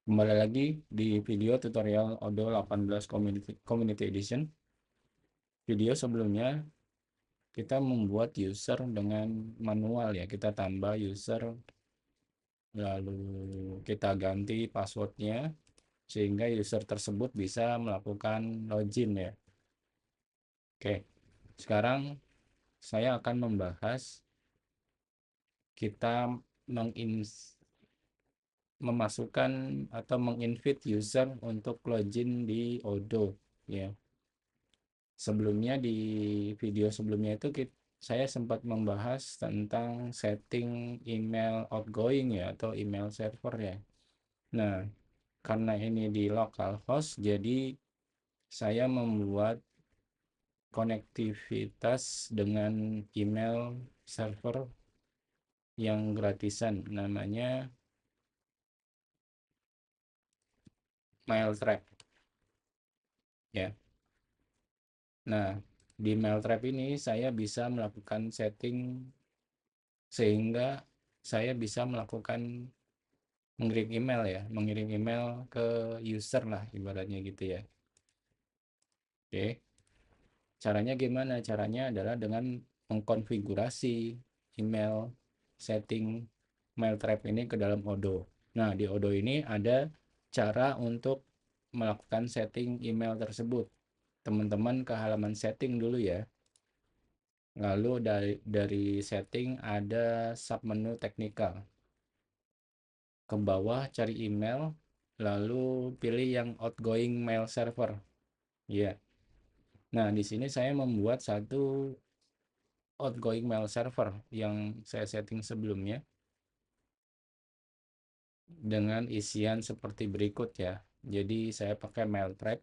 Kembali lagi di video tutorial Odoo 18 Community Edition. Video sebelumnya kita membuat user dengan manual ya. Kita tambah user, lalu kita ganti passwordnya sehingga user tersebut bisa melakukan login ya. Oke, sekarang saya akan membahas kita memasukkan atau menginvite user untuk login di Odoo ya. Sebelumnya di video sebelumnya itu saya sempat membahas tentang setting email outgoing ya atau email server ya. Nah, karena ini di localhost jadi saya membuat konektivitas dengan email server yang gratisan namanya Mailtrap ya. Nah, di Mailtrap ini saya bisa melakukan setting sehingga saya bisa melakukan mengirim email ke user lah ibaratnya gitu ya. Oke, caranya gimana? Caranya adalah dengan mengkonfigurasi email setting mail trap ini ke dalam Odoo. Nah, di Odoo ini ada cara untuk melakukan setting email tersebut. Teman-teman ke halaman setting dulu ya. Lalu dari setting ada submenu teknikal. Ke bawah cari email, lalu pilih yang outgoing mail server. Ya. Nah, di sini saya membuat satu outgoing mail server yang saya setting sebelumnya dengan isian seperti berikut ya. Jadi saya pakai mail trap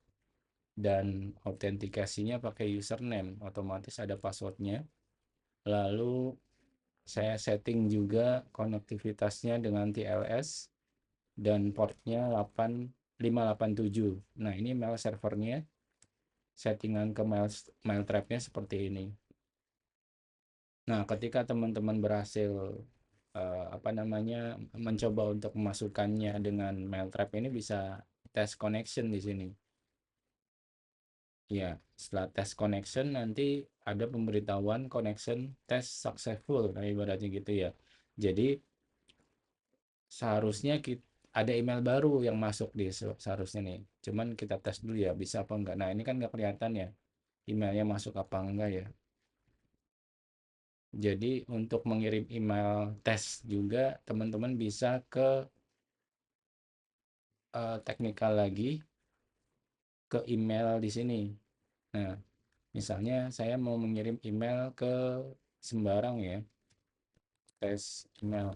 dan autentikasinya pakai username, otomatis ada passwordnya. Lalu saya setting juga konektivitasnya dengan TLS dan portnya 8587. Nah, ini mail servernya. Settingan ke mail trapnya seperti ini. Nah, ketika teman-teman berhasil mencoba untuk memasukkannya dengan Mailtrap ini bisa tes connection di sini. Ya, setelah tes connection nanti ada pemberitahuan connection test successful, nah ibaratnya gitu ya. Jadi seharusnya ada email baru yang masuk di seharusnya nih. Cuman kita tes dulu ya, bisa apa enggak. Nah, ini kan nggak kelihatan ya emailnya masuk apa enggak ya. Jadi untuk mengirim email tes juga teman-teman bisa ke teknikal lagi ke email di sini. Nah, misalnya saya mau mengirim email ke sembarang ya, tes email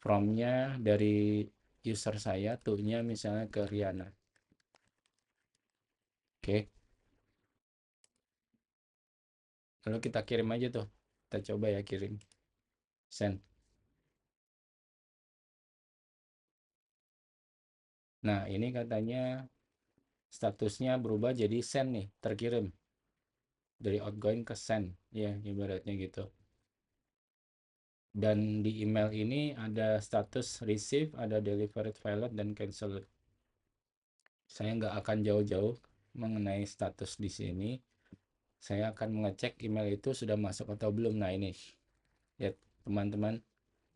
from-nya dari user saya, to-nya misalnya ke Riana. Oke, lalu kita kirim aja tuh. Kita coba ya kirim. Send. Nah, ini katanya statusnya berubah jadi send nih, terkirim. Dari outgoing ke send, ya ibaratnya gitu. Dan di email ini ada status receive, ada delivered failed, dan cancelled. Saya nggak akan jauh-jauh mengenai status di sini. Saya akan mengecek email itu sudah masuk atau belum. Nah ini, ya teman-teman,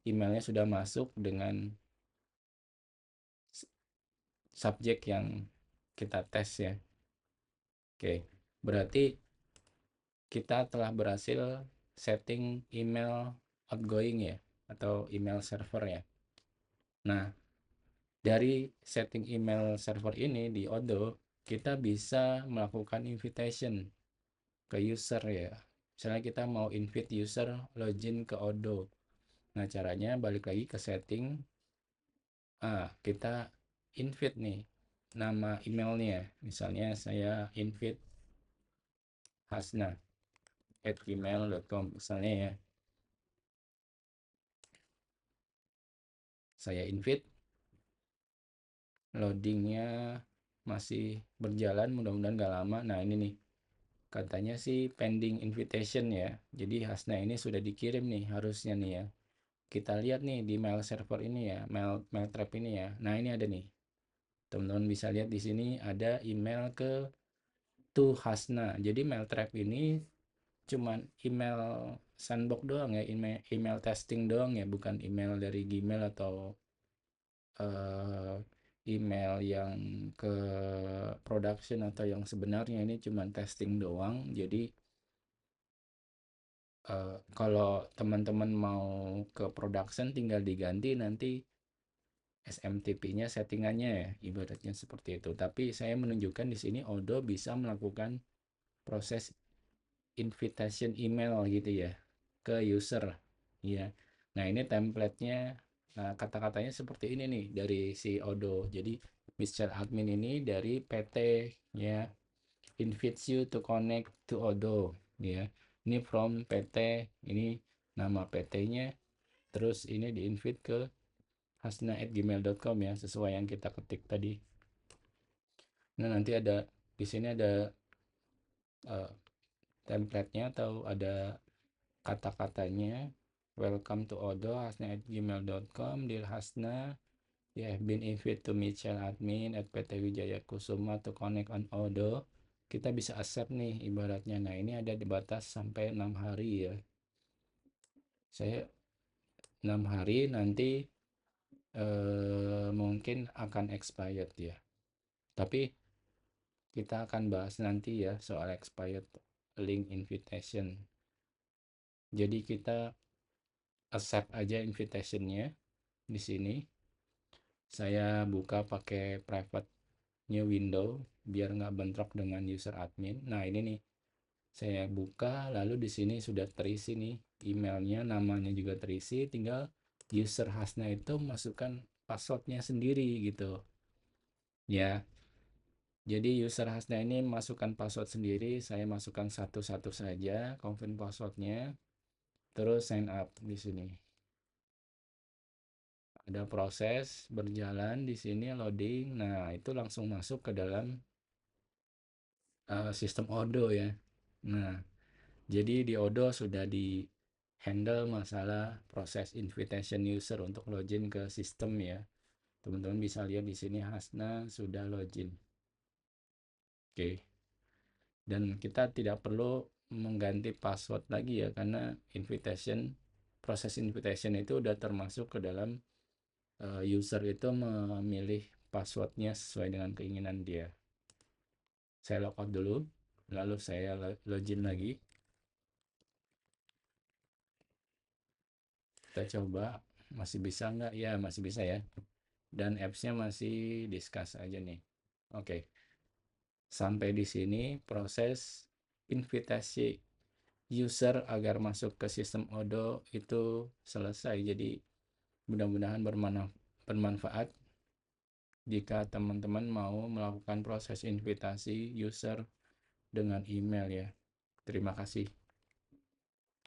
emailnya sudah masuk dengan subjek yang kita tes ya. Oke, berarti kita telah berhasil setting email outgoing ya, atau email server ya. Nah, dari setting email server ini di Odoo, kita bisa melakukan invitation ke user ya. Misalnya kita mau invite user login ke Odoo. Nah, caranya balik lagi ke setting. Kita invite nih nama emailnya. Misalnya saya invite hasna@gmail.com misalnya ya. Saya invite, loadingnya masih berjalan, mudah-mudahan nggak lama. Nah, ini nih. Katanya sih pending invitation ya. Jadi Hasna ini sudah dikirim nih harusnya nih ya. kita lihat nih di mail server ini ya, mail trap ini ya. Nah, ini ada nih. Teman-teman bisa lihat di sini ada email ke to Hasna. Jadi mail trap ini cuman email sandbox doang ya, email testing doang ya, bukan email dari Gmail atau eh, email yang ke production atau yang sebenarnya. Ini cuman testing doang. Jadi kalau teman-teman mau ke production tinggal diganti nanti SMTP-nya, settingannya ya, ibaratnya seperti itu. Tapi saya menunjukkan di sini Odoo bisa melakukan proses invitation email gitu ya ke user ya. Nah, ini template-nya. Nah, kata-katanya seperti ini nih dari si Odoo. Jadi Mr. Admin ini dari PT ya, invites you to connect to Odoo ya. Ini from PT, ini nama PT-nya, terus ini di invite ke hasna@gmail.com ya, sesuai yang kita ketik tadi. Nah, nanti ada di sini ada uh, template-nya atau ada kata-katanya. Welcome to Odoo, hasna@gmail.com. Dear Hasna, you have been invited to meet Shell admin at PT Wijaya Kusuma to connect on Odoo. Kita bisa accept nih ibaratnya. Nah, ini ada di batas sampai 6 hari ya. Saya 6 hari nanti mungkin akan expired ya. Tapi kita akan bahas nanti ya soal expired link invitation. Jadi kita accept aja invitationnya di sini. Saya buka pakai private new window biar nggak bentrok dengan user admin. Nah, ini nih saya buka, lalu di sini sudah terisi nih emailnya, namanya juga terisi, tinggal user Hasna itu masukkan passwordnya sendiri gitu ya. Jadi user Hasna ini masukkan password sendiri, saya masukkan satu-satu saja, confirm passwordnya, terus sign up di sini. Ada proses berjalan di sini loading. Nah, itu langsung masuk ke dalam sistem Odoo ya. Nah, jadi di Odoo sudah di handle masalah proses invitation user untuk login ke sistem ya. Teman-teman bisa lihat di sini Hasna sudah login. Oke. Dan kita tidak perlu mengganti password lagi ya, karena proses invitation itu udah termasuk ke dalam user itu memilih passwordnya sesuai dengan keinginan dia. Saya logout dulu, lalu saya login lagi. Kita coba masih bisa nggak ya, masih bisa ya, dan apps-nya masih discuss aja nih. Oke, sampai di sini proses invitasi user agar masuk ke sistem Odoo itu selesai. Jadi mudah-mudahan bermanfaat jika teman-teman mau melakukan proses invitasi user dengan email ya. Terima kasih.